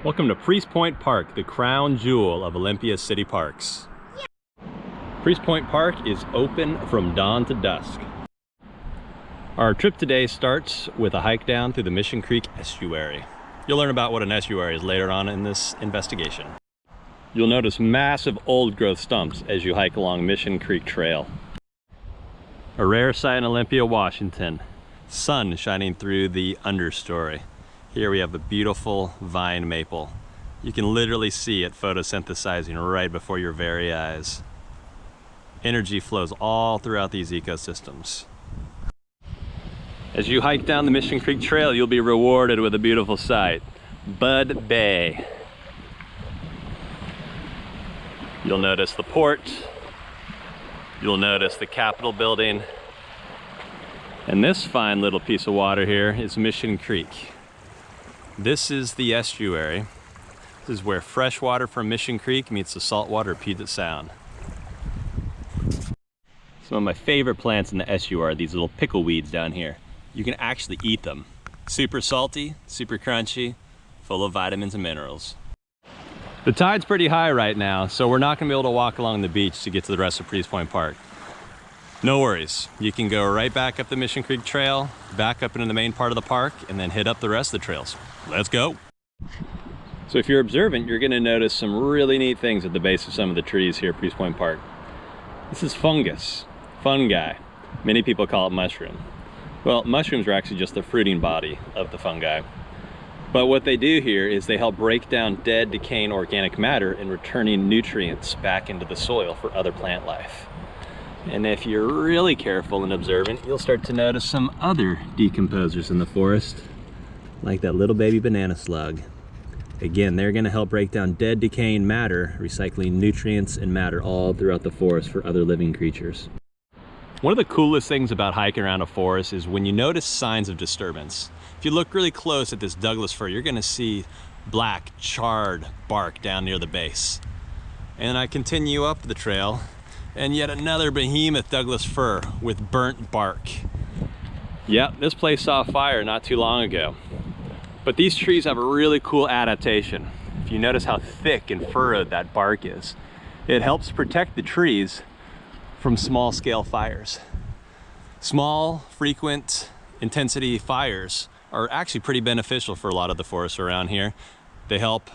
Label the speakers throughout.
Speaker 1: Welcome to Priest Point Park, the crown jewel of Olympia City Parks. Priest Point Park is open from dawn to dusk. Our trip today starts with a hike down through the Mission Creek Estuary. You'll learn about what an estuary is later on in this investigation. You'll notice massive old growth stumps as you hike along Mission Creek Trail. A rare sight in Olympia, Washington. Sun shining through the understory. Here we have a beautiful vine maple. You can literally see it photosynthesizing right before your very eyes. Energy flows all throughout these ecosystems. As you hike down the Mission Creek Trail, you'll be rewarded with a beautiful sight, Bud Bay. You'll notice the port, you'll notice the Capitol building, and this fine little piece of water here is Mission Creek. This is the estuary. This is where fresh water from Mission Creek meets the saltwater of Puget Sound. Some of my favorite plants in the estuary are these little pickle weeds down here. You can actually eat them. Super salty, super crunchy, full of vitamins and minerals. The tide's pretty high right now, so we're not gonna be able to walk along the beach to get to the rest of Priest Point Park. No worries, you can go right back up the Mission Creek Trail, back up into the main part of the park, and then hit up the rest of the trails. Let's go. So if you're observant, you're gonna notice some really neat things at the base of some of the trees here at Priest Point Park. This is fungus, fungi. Many people call it mushroom. Well, mushrooms are actually just the fruiting body of the fungi. But what they do here is they help break down dead, decaying organic matter and returning nutrients back into the soil for other plant life. And if you're really careful and observant, you'll start to notice some other decomposers in the forest, like that little baby banana slug. Again, they're gonna help break down dead, decaying matter, recycling nutrients and matter all throughout the forest for other living creatures. One of the coolest things about hiking around a forest is when you notice signs of disturbance. If you look really close at this Douglas fir, you're gonna see black, charred bark down near the base. And I continue up the trail, and yet another behemoth Douglas fir with burnt bark. Yep, this place saw fire not too long ago. But these trees have a really cool adaptation. If you notice how thick and furrowed that bark is, it helps protect the trees from small scale fires. Small, frequent intensity fires are actually pretty beneficial for a lot of the forests around here. They help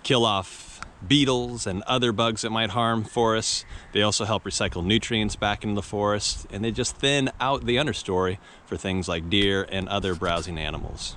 Speaker 1: kill off beetles and other bugs that might harm forests. They also help recycle nutrients back into the forest, and they just thin out the understory for things like deer and other browsing animals.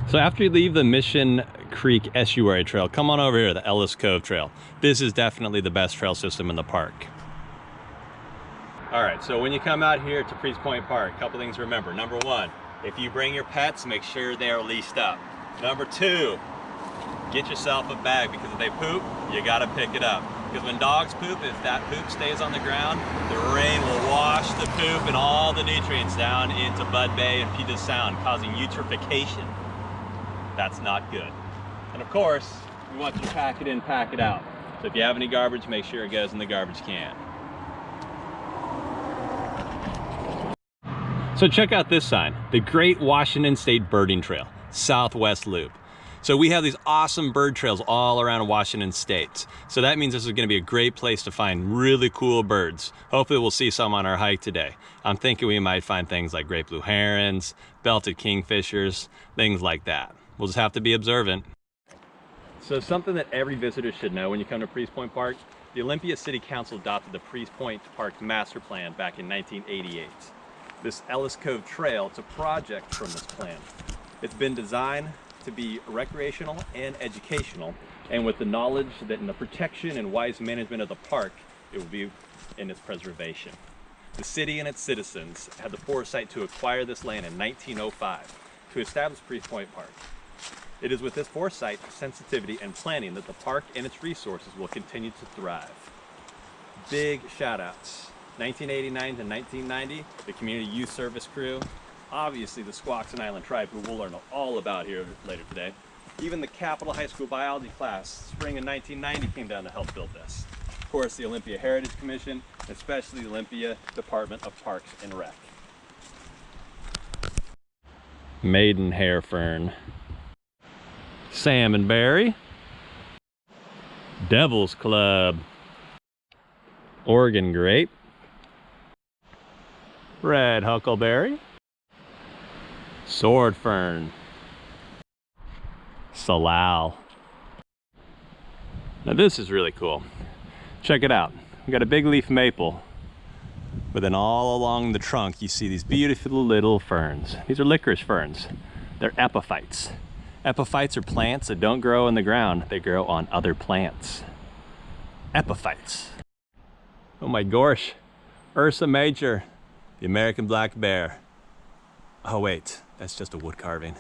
Speaker 1: So after you leave the Mission Creek Estuary Trail, come on over here, the Ellis Cove Trail. This is definitely the best trail system in the park. All right, so when you come out here to Priest Point Park, a couple things to remember. Number one, if you bring your pets, make sure they are leashed up. Number two, get yourself a bag, because if they poop, you gotta pick it up. Because when dogs poop, if that poop stays on the ground, the rain will wash the poop and all the nutrients down into Bud Bay and Puget Sound, causing eutrophication. That's not good. And of course, we want you to pack it in, pack it out. So if you have any garbage, make sure it goes in the garbage can. So check out this sign, the Great Washington State Birding Trail, Southwest Loop. So we have these awesome bird trails all around Washington State. So that means this is gonna be a great place to find really cool birds. Hopefully we'll see some on our hike today. I'm thinking we might find things like great blue herons, belted kingfishers, things like that. We'll just have to be observant. So something that every visitor should know when you come to Priest Point Park, the Olympia City Council adopted the Priest Point Park Master Plan back in 1988. This Ellis Cove Trail, it's a project from this plan. It's been designed to be recreational and educational, and with the knowledge that in the protection and wise management of the park, it will be in its preservation. The city and its citizens had the foresight to acquire this land in 1905 to establish Priest Point Park. It is with this foresight, sensitivity, and planning that the park and its resources will continue to thrive. Big shout outs. 1989 to 1990, the Community Youth Service crew, obviously the Squaxin Island tribe, who we'll learn all about here later today. Even the Capitol High School biology class, spring of 1990, came down to help build this. Of course, the Olympia Heritage Commission, especially the Olympia Department of Parks and Rec. Maiden hair fern. salmonberry, devil's club, Oregon grape, red huckleberry, sword fern, salal. Now this is really cool. Check it out. We got a big leaf maple, but then all along the trunk you see these beautiful little ferns. These are licorice ferns. They're epiphytes. Epiphytes are plants that don't grow in the ground, they grow on other plants. Epiphytes. Oh my gosh, Ursa Major, the American black bear. Oh wait, that's just a wood carving.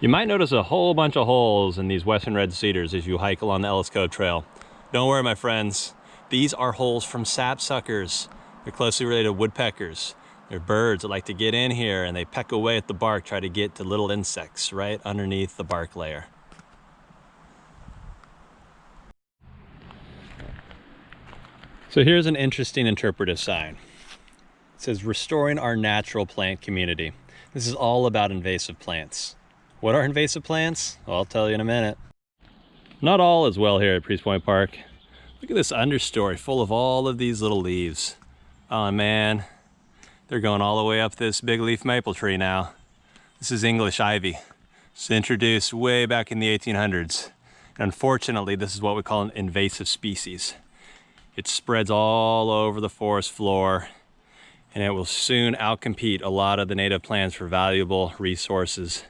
Speaker 1: You might notice a whole bunch of holes in these western red cedars as you hike along the Ellis Cove Trail. Don't worry, my friends. These are holes from sapsuckers. They're closely related to woodpeckers. They're birds that like to get in here and they peck away at the bark, try to get to little insects right underneath the bark layer. So here's an interesting interpretive sign. It says, restoring our natural plant community. This is all about invasive plants. What are invasive plants? Well, I'll tell you in a minute. Not all is well here at Priest Point Park. Look at this understory full of all of these little leaves. Oh man, they're going all the way up this big leaf maple tree now. This is English ivy. It's introduced way back in the 1800s. And unfortunately, this is what we call an invasive species. It spreads all over the forest floor, and it will soon outcompete a lot of the native plants for valuable resources.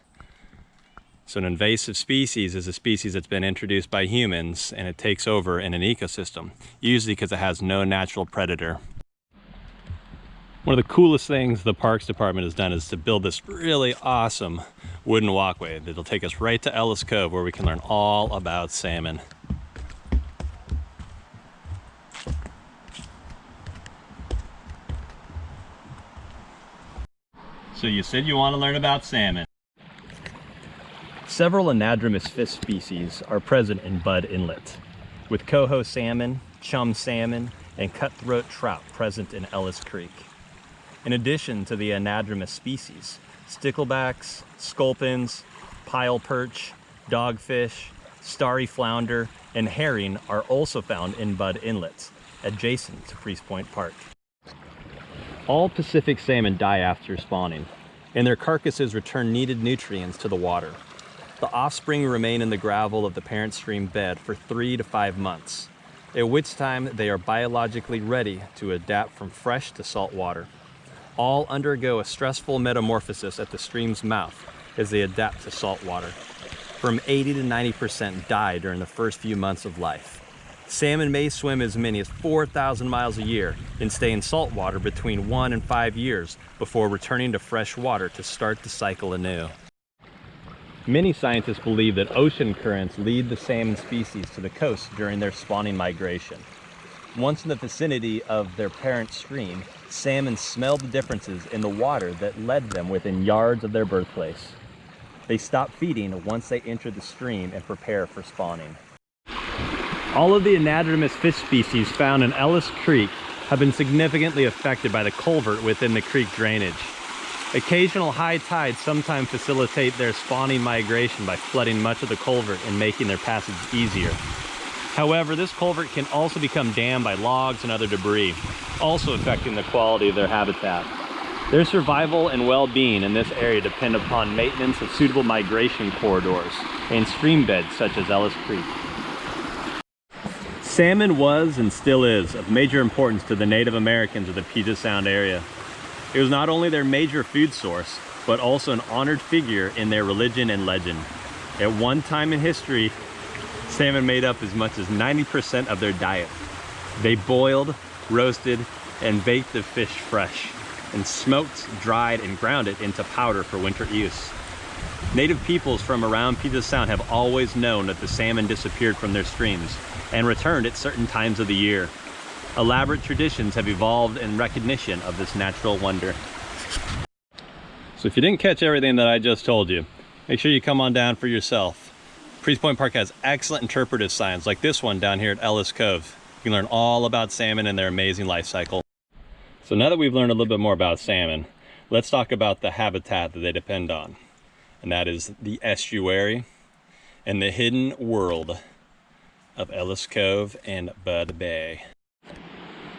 Speaker 1: So an invasive species is a species that's been introduced by humans and it takes over in an ecosystem, usually because it has no natural predator. One of the coolest things the Parks Department has done is to build this really awesome wooden walkway that'll take us right to Ellis Cove, where we can learn all about salmon. So you said you want to learn about salmon. Several anadromous fish species are present in Budd Inlet, with coho salmon, chum salmon, and cutthroat trout present in Ellis Creek. In addition to the anadromous species, sticklebacks, sculpins, pile perch, dogfish, starry flounder, and herring are also found in Budd Inlet, adjacent to Priest Point Park. All Pacific salmon die after spawning, and their carcasses return needed nutrients to the water. The offspring remain in the gravel of the parent stream bed for 3 to 5 months, at which time they are biologically ready to adapt from fresh to salt water. All undergo a stressful metamorphosis at the stream's mouth as they adapt to salt water. From 80 to 90% die during the first few months of life. Salmon may swim as many as 4,000 miles a year and stay in salt water between 1 and 5 years before returning to fresh water to start the cycle anew. Many scientists believe that ocean currents lead the salmon species to the coast during their spawning migration. Once in the vicinity of their parent stream, salmon smell the differences in the water that led them within yards of their birthplace. They stop feeding once they enter the stream and prepare for spawning. All of the anadromous fish species found in Ellis Creek have been significantly affected by the culvert within the creek drainage. Occasional high tides sometimes facilitate their spawning migration by flooding much of the culvert and making their passage easier. However, this culvert can also become dammed by logs and other debris, also affecting the quality of their habitat. Their survival and well-being in this area depend upon maintenance of suitable migration corridors and stream beds such as Ellis Creek. Salmon was and still is of major importance to the Native Americans of the Puget Sound area. It was not only their major food source, but also an honored figure in their religion and legend. At one time in history, salmon made up as much as 90% of their diet. They boiled, roasted, and baked the fish fresh, and smoked, dried, and ground it into powder for winter use. Native peoples from around Puget Sound have always known that the salmon disappeared from their streams and returned at certain times of the year. Elaborate traditions have evolved in recognition of this natural wonder. So if you didn't catch everything that I just told you, make sure you come on down for yourself. Priest Point Park has excellent interpretive signs like this one down here at Ellis Cove. You can learn all about salmon and their amazing life cycle. So now that we've learned a little bit more about salmon, let's talk about the habitat that they depend on. And that is the estuary and the hidden world of Ellis Cove and Bud Bay.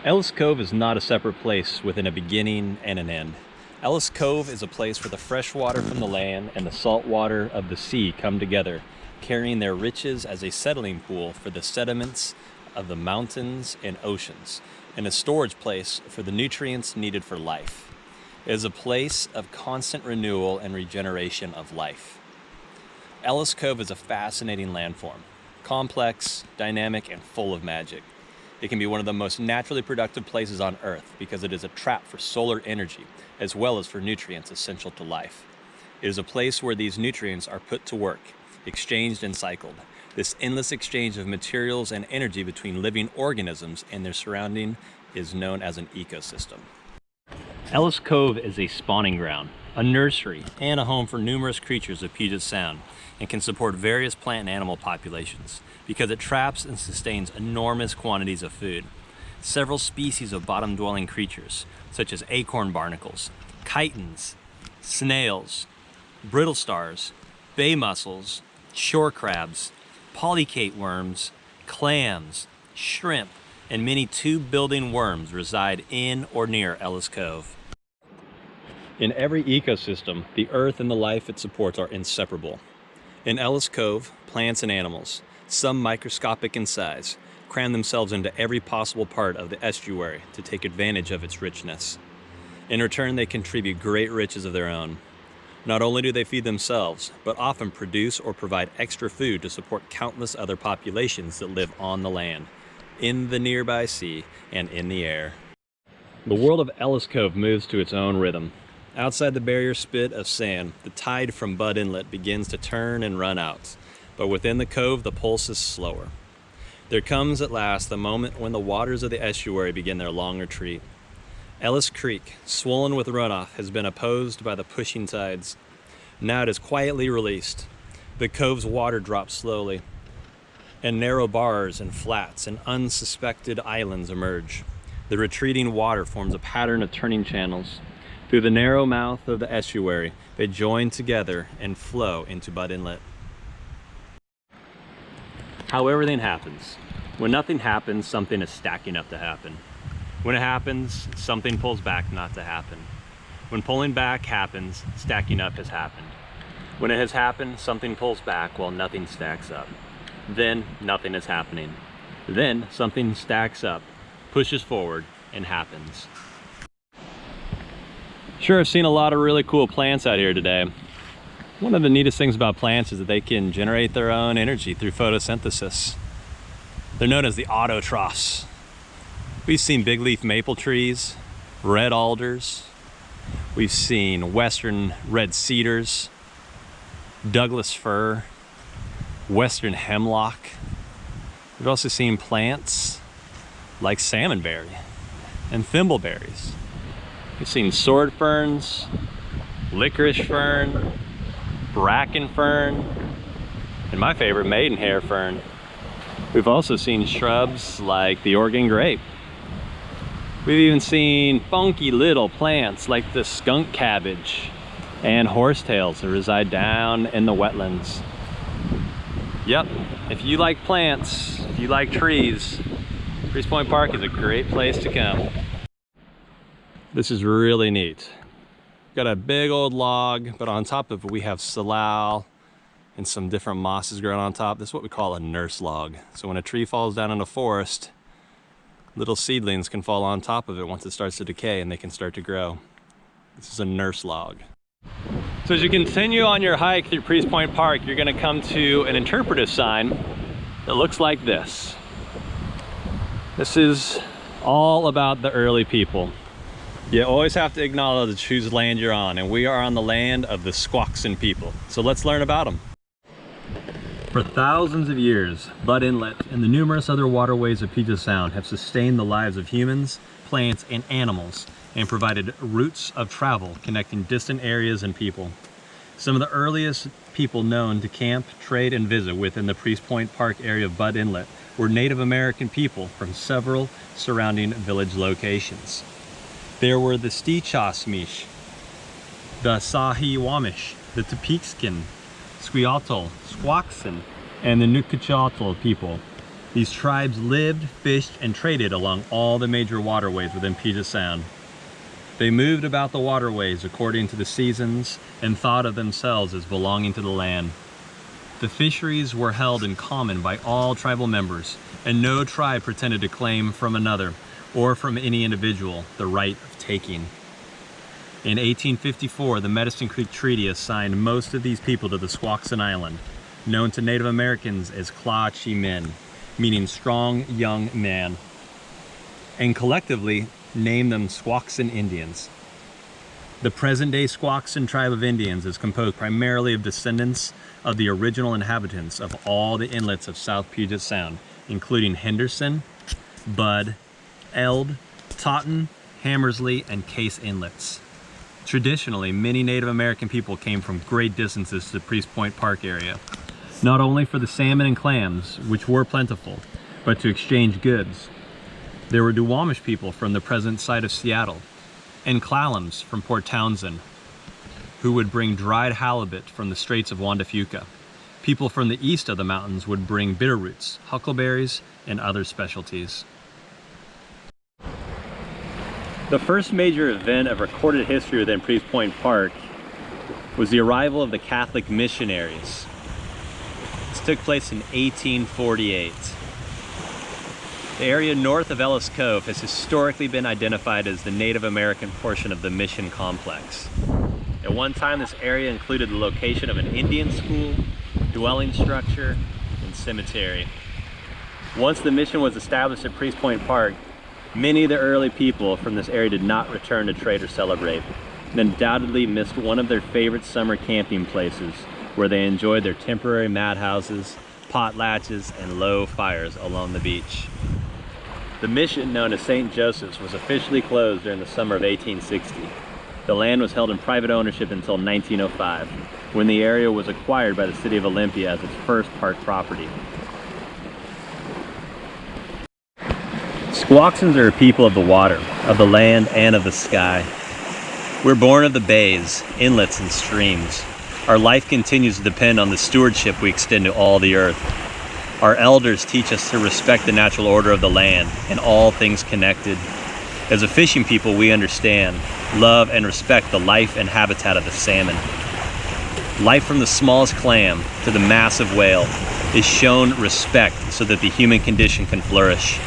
Speaker 1: Ellis Cove is not a separate place within a beginning and an end. Ellis Cove is a place where the fresh water from the land and the salt water of the sea come together, carrying their riches as a settling pool for the sediments of the mountains and oceans, and a storage place for the nutrients needed for life. It is a place of constant renewal and regeneration of life. Ellis Cove is a fascinating landform, complex, dynamic, and full of magic. It can be one of the most naturally productive places on Earth because it is a trap for solar energy, as well as for nutrients essential to life. It is a place where these nutrients are put to work, exchanged and cycled. This endless exchange of materials and energy between living organisms and their surrounding is known as an ecosystem. Ellis Cove is a spawning ground, a nursery, and a home for numerous creatures of Puget Sound, and can support various plant and animal populations because it traps and sustains enormous quantities of food. Several species of bottom-dwelling creatures, such as acorn barnacles, chitons, snails, brittle stars, bay mussels, shore crabs, polychaete worms, clams, shrimp, and many tube-building worms reside in or near Ellis Cove. In every ecosystem, the earth and the life it supports are inseparable. In Ellis Cove, plants and animals, some microscopic in size, cram themselves into every possible part of the estuary to take advantage of its richness. In return, they contribute great riches of their own. Not only do they feed themselves, but often produce or provide extra food to support countless other populations that live on the land, in the nearby sea, and in the air. The world of Ellis Cove moves to its own rhythm. Outside the barrier spit of sand, the tide from Bud Inlet begins to turn and run out, but within the cove, the pulse is slower. There comes at last the moment when the waters of the estuary begin their long retreat. Ellis Creek, swollen with runoff, has been opposed by the pushing tides. Now it is quietly released. The cove's water drops slowly, and narrow bars and flats and unsuspected islands emerge. The retreating water forms a pattern of turning channels. Through the narrow mouth of the estuary, they join together and flow into Bud Inlet. How everything happens. When nothing happens, something is stacking up to happen. When it happens, something pulls back not to happen. When pulling back happens, stacking up has happened. When it has happened, something pulls back while nothing stacks up. Then nothing is happening. Then something stacks up, pushes forward, and happens. Sure, I've seen a lot of really cool plants out here today. One of the neatest things about plants is that they can generate their own energy through photosynthesis. They're known as the autotrophs. We've seen big leaf maple trees, red alders. We've seen western red cedars, Douglas fir, western hemlock. We've also seen plants like salmonberry and thimbleberries. We've seen sword ferns, licorice fern, bracken fern, and my favorite, maidenhair fern. We've also seen shrubs like the Oregon grape. We've even seen funky little plants like the skunk cabbage and horsetails that reside down in the wetlands. Yep, if you like plants, if you like trees, Priest Point Park is a great place to come. This is really neat. Got a big old log, but on top of it we have salal and some different mosses growing on top. This is what we call a nurse log. So when a tree falls down in a forest, little seedlings can fall on top of it once it starts to decay and they can start to grow. This is a nurse log. So as you continue on your hike through Priest Point Park, you're gonna come to an interpretive sign that looks like this. This is all about the early people. You always have to acknowledge whose land you're on, and we are on the land of the Squaxin people. So let's learn about them. For thousands of years, Bud Inlet and the numerous other waterways of Puget Sound have sustained the lives of humans, plants, and animals, and provided routes of travel connecting distant areas and people. Some of the earliest people known to camp, trade, and visit within the Priest Point Park area of Bud Inlet were Native American people from several surrounding village locations. There were the Stichasmish, the Sahiwamish, the Tepexkin, Squiatl, Squaxin, and the Nukuchotl people. These tribes lived, fished, and traded along all the major waterways within Puget Sound. They moved about the waterways according to the seasons and thought of themselves as belonging to the land. The fisheries were held in common by all tribal members, and no tribe pretended to claim from another or from any individual the right of taking. In 1854, the Medicine Creek Treaty assigned most of these people to the Squaxin Island, known to Native Americans as Cla'Chi-min, meaning strong young man, and collectively named them Squaxin Indians. The present-day Squaxin tribe of Indians is composed primarily of descendants of the original inhabitants of all the inlets of South Puget Sound, including Henderson, Budd, Eld, Totten, Hammersley, and Case Inlets. Traditionally, many Native American people came from great distances to the Priest Point Park area, not only for the salmon and clams, which were plentiful, but to exchange goods. There were Duwamish people from the present site of Seattle, and Klallams from Port Townsend, who would bring dried halibut from the Straits of Juan de Fuca. People from the east of the mountains would bring bitter roots, huckleberries, and other specialties. The first major event of recorded history within Priest Point Park was the arrival of the Catholic missionaries. This took place in 1848. The area north of Ellis Cove has historically been identified as the Native American portion of the mission complex. At one time, this area included the location of an Indian school, dwelling structure, and cemetery. Once the mission was established at Priest Point Park, many of the early people from this area did not return to trade or celebrate, and undoubtedly missed one of their favorite summer camping places, where they enjoyed their temporary madhouses, potlatches, and low fires along the beach. The mission, known as St. Joseph's, was officially closed during the summer of 1860. The land was held in private ownership until 1905, when the area was acquired by the city of Olympia as its first park property. Squaxins are a people of the water, of the land, and of the sky. We're born of the bays, inlets, and streams. Our life continues to depend on the stewardship we extend to all the earth. Our elders teach us to respect the natural order of the land and all things connected. As a fishing people, we understand, love, and respect the life and habitat of the salmon. Life from the smallest clam to the massive whale is shown respect so that the human condition can flourish.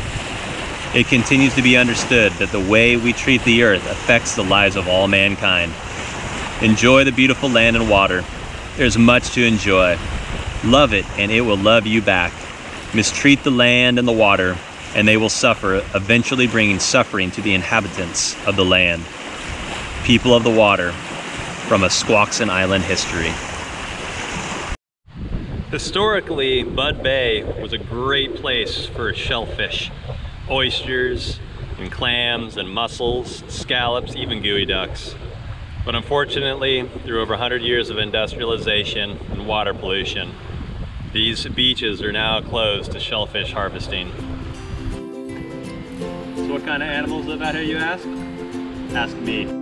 Speaker 1: It continues to be understood that the way we treat the earth affects the lives of all mankind. Enjoy the beautiful land and water. There's much to enjoy. Love it, and it will love you back. Mistreat the land and the water, and they will suffer, eventually bringing suffering to the inhabitants of the land. People of the water, from a Squaxin Island history. Historically, Budd Bay was a great place for shellfish, oysters, and clams, and mussels, scallops, even gooey ducks. But unfortunately, through over 100 years of industrialization and water pollution, these beaches are now closed to shellfish harvesting. So what kind of animals live out here, you ask? Ask me.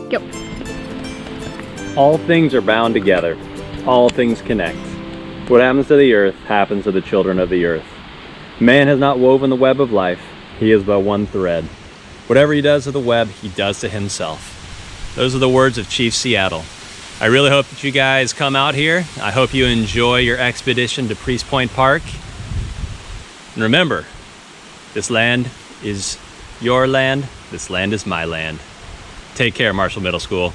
Speaker 2: Go.
Speaker 1: All things are bound together. All things connect. What happens to the earth happens to the children of the earth. Man has not woven the web of life. He is but one thread. Whatever he does to the web, he does to himself. Those are the words of Chief Seattle. I really hope that you guys come out here. I hope you enjoy your expedition to Priest Point Park. And remember, this land is your land. This land is my land. Take care, Marshall Middle School.